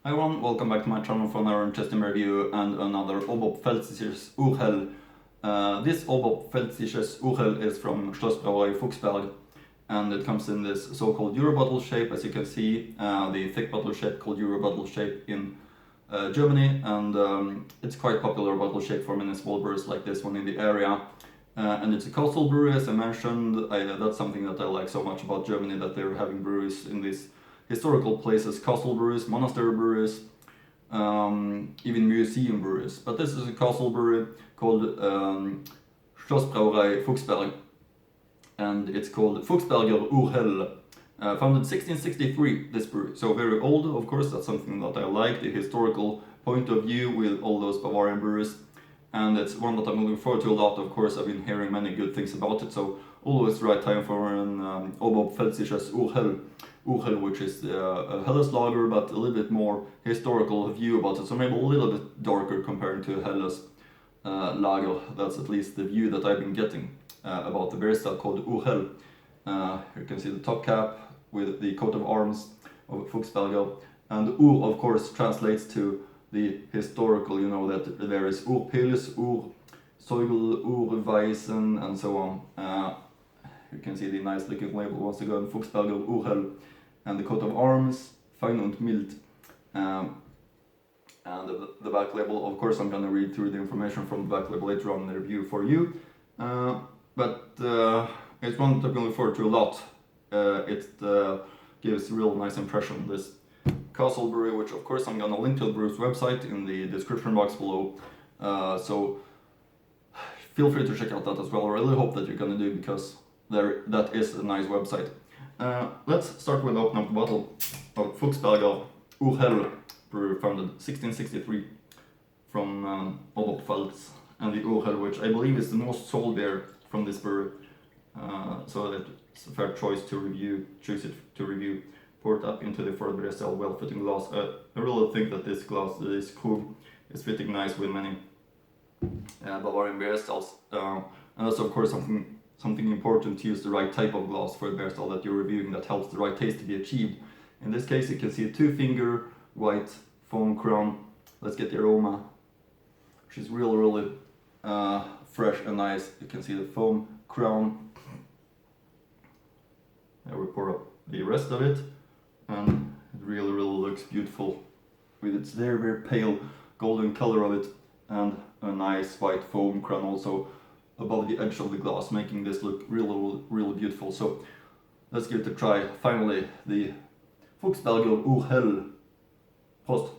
Hi everyone, welcome back to my channel for another interesting review and another Oberpfälzisches Urhell. This Oberpfälzisches Urhell is from Schlossbrauerei Fuchsberg, and it comes in this so-called Euro bottle shape, as you can see, the thick bottle shape called Euro bottle shape in Germany, and it's quite popular bottle shape for many small breweries like this one in the area. And it's a coastal brewery, as I mentioned. That's something that I like so much about Germany, that they're having breweries in these historical places, coastal breweries, monastery breweries, even museum breweries. But this is a coastal brewery called Schlossbrauerei Fuchsberg, and it's called Fuchsberger Urhell. Founded 1663, this brewery, so very old, of course. That's something that I like, the historical point of view with all those Bavarian breweries. And it's one that I'm looking forward to a lot. Of course, I've been hearing many good things about it, so always the right time for an Oberpfälzisches Urhell. Urhell, which is a Helles lager, but a little bit more historical view about it, so maybe a little bit darker compared to a Helles lager. That's at least the view that I've been getting about the beer style called Urhell. You can see the top cap with the coat of arms of Fuchsberger, and Ur, of course, translates to the historical, that there is Urpils, Ursäugel, Urweisen, and so on. You can see the nice looking label once again, Fuchsberger Urhell, and the coat of arms, fein und mild. And the back label, of course, I'm gonna read through the information from the back label later on in the review for you. But it's one that I'm looking forward to a lot. It gives a real nice impression, this Castle Brewery, which of course I'm gonna link to the brewer's website in the description box below. So feel free to check out that as well. I really hope that you're gonna do, because that is a nice website. Let's start with opening up the bottle of Fuchsberger Urhell brewery, founded 1663 from Oberpfalz, and the Urhell, which I believe is the most sold beer from this brewery. So it's a fair choice to review. Pour it up into the further SL well-fitting glass. I really think that this glass, this Krug, is fitting nice with many Bavarian beer styles. And that's of course something important, to use the right type of glass for the beer style that you're reviewing, that helps the right taste to be achieved. In this case, you can see a 2-finger white foam crown. Let's get the aroma, which is really fresh and nice. You can see the foam crown. I will pour up the rest of it, and it really looks beautiful with its very pale golden color of it, and a nice white foam crown also above the edge of the glass, making this look really beautiful. So let's give it a try. Finally, the Fuchsberger Urhell. Prost!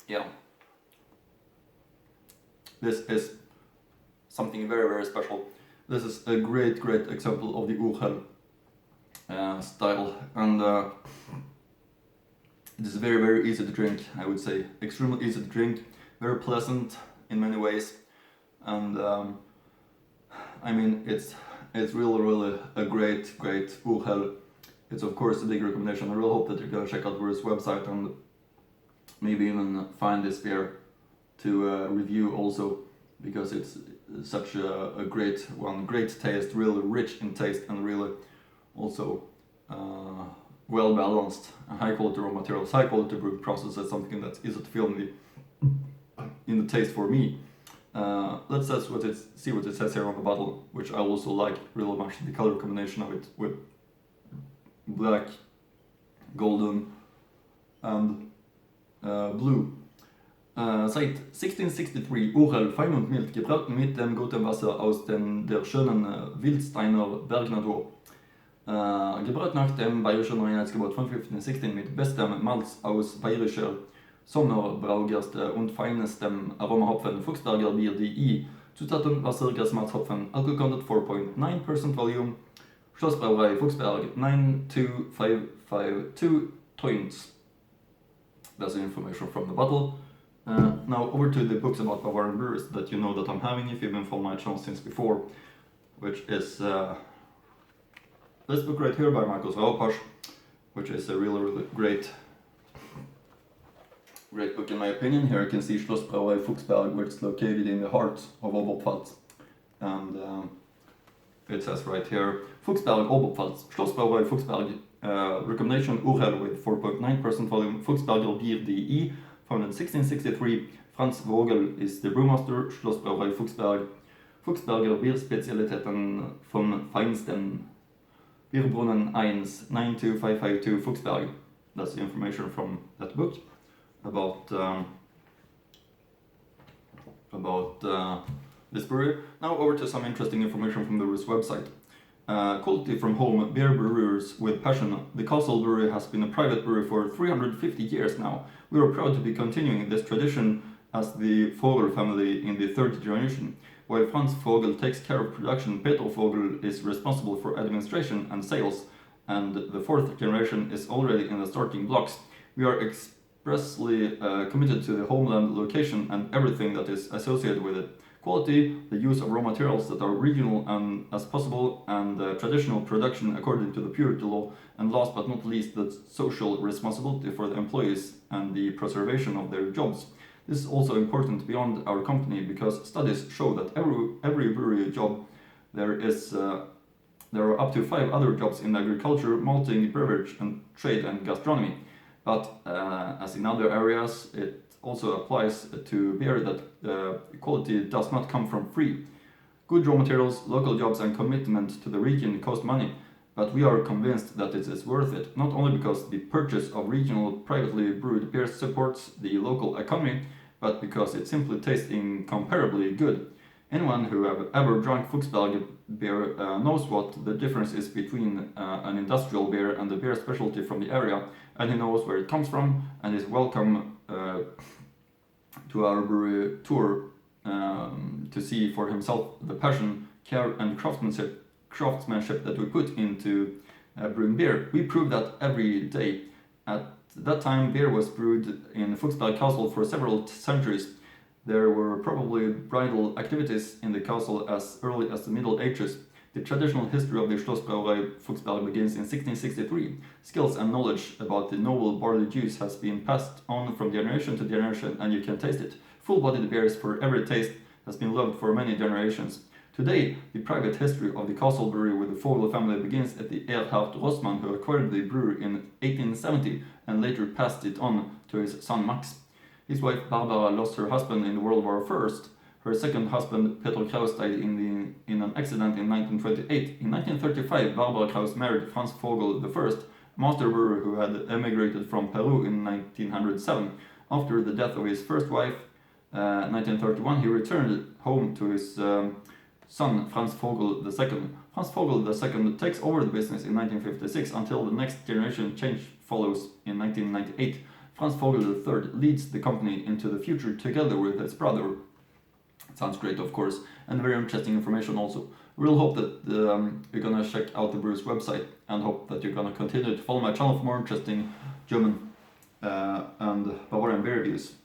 Yeah, this is something very special. This is a great example of the Urhell style, and it is very easy to drink. I would say extremely easy to drink, very pleasant in many ways, and I mean it's really a great Urhell. It's of course a big recommendation. I really hope that you're gonna check out Brewer's website and maybe even find this beer to review also, because it's such a great one, great taste, really rich in taste, and really also well balanced, high quality raw materials, high quality brewing process. That's something that's easy to feel in the taste for me. Let's see what it says here on the bottle, which I also like really much, the color combination of it with black, golden, and blue. Seit 1663 Urhell fein und mild, gebraut mit dem guten Wasser aus der schönen Wildsteiner Bergnatur. Gebraut nach dem bayerischen Reinheitsgebot von 1516 mit bestem Malz aus bayerischer Sommerbraugerste und feinestem Aromahopfen Fuchsberger Bier DI. Zutaten: Wasser, Gerstenmalz, Hopfen, Alcohol content 4.9% volume. Schlossbrauerei Fuchsberg 92552 Toins. That's the information from the bottle. Now over to the books about Bavarian breweries that you know that I'm having if you've been following my channel since before, which is this book right here by Markus Raupasch, which is a really great book in my opinion. Here you can see Schlossbrauerei Fuchsberg, which is located in the heart of Oberpfalz, and it says right here, Fuchsberg, Oberpfalz, Schlossbrauerei Fuchsberg, recommendation Urhell with 4.9% volume, Fuchsberger Bier DE, founded 1663, Franz Vogel is the brewmaster, Schlossbrauerei Fuchsberg, Fuchsberger Bierspezialitäten vom Feinsten, Bierbrunnen 1, 92552 Fuchsberg. That's the information from that book about this brewery. Now over to some interesting information from the brew's website. Quality from home, beer brewers with passion. The Castle Brewery has been a private brewery for 350 years now. We are proud to be continuing this tradition as the Vogel family in the third generation. While Franz Vogel takes care of production, Peter Vogel is responsible for administration and sales, and the fourth generation is already in the starting blocks. We are expressly committed to the homeland location and everything that is associated with it. Quality, the use of raw materials that are regional as possible, and traditional production according to the purity law, and last but not least, the social responsibility for the employees and the preservation of their jobs. This is also important beyond our company because studies show that every brewery job there are up to 5 other jobs in agriculture, malting, beverage, and trade and gastronomy. But as in other areas, it also applies to beer that quality does not come from free. Good raw materials, local jobs, and commitment to the region cost money, but we are convinced that it is worth it, not only because the purchase of regional privately brewed beer supports the local economy, but because it simply tastes incomparably good. Anyone who have ever drunk Fuchsberg beer knows what the difference is between an industrial beer and a beer specialty from the area, and he knows where it comes from and is welcome to our brewery tour to see for himself the passion, care, and craftsmanship that we put into brewing beer. We prove that every day. At that time, beer was brewed in Fuchsberg Castle for several centuries. There were probably bridal activities in the castle as early as the Middle Ages. The traditional history of the Schlossbrauerei Fuchsberg begins in 1663. Skills and knowledge about the noble barley juice has been passed on from generation to generation, and you can taste it. Full-bodied beers for every taste has been loved for many generations. Today, the private history of the Castle Brewery with the Vogel family begins at the Erhard Rossmann, who acquired the brewery in 1870 and later passed it on to his son Max. His wife Barbara lost her husband in World War I. Her second husband, Peter Kraus, died in an accident in 1928. In 1935, Barbara Kraus married Franz Vogel I, a master brewer who had emigrated from Peru in 1907. After the death of his first wife, 1931, he returned home to his son, Franz Vogel II. Franz Vogel II takes over the business in 1956 until the next generation change follows in 1998. Franz Vogel III leads the company into the future together with his brother. It sounds great, of course, and very interesting information also. We'll hope that you're gonna check out the brew's website and hope that you're gonna continue to follow my channel for more interesting German and Bavarian beer reviews.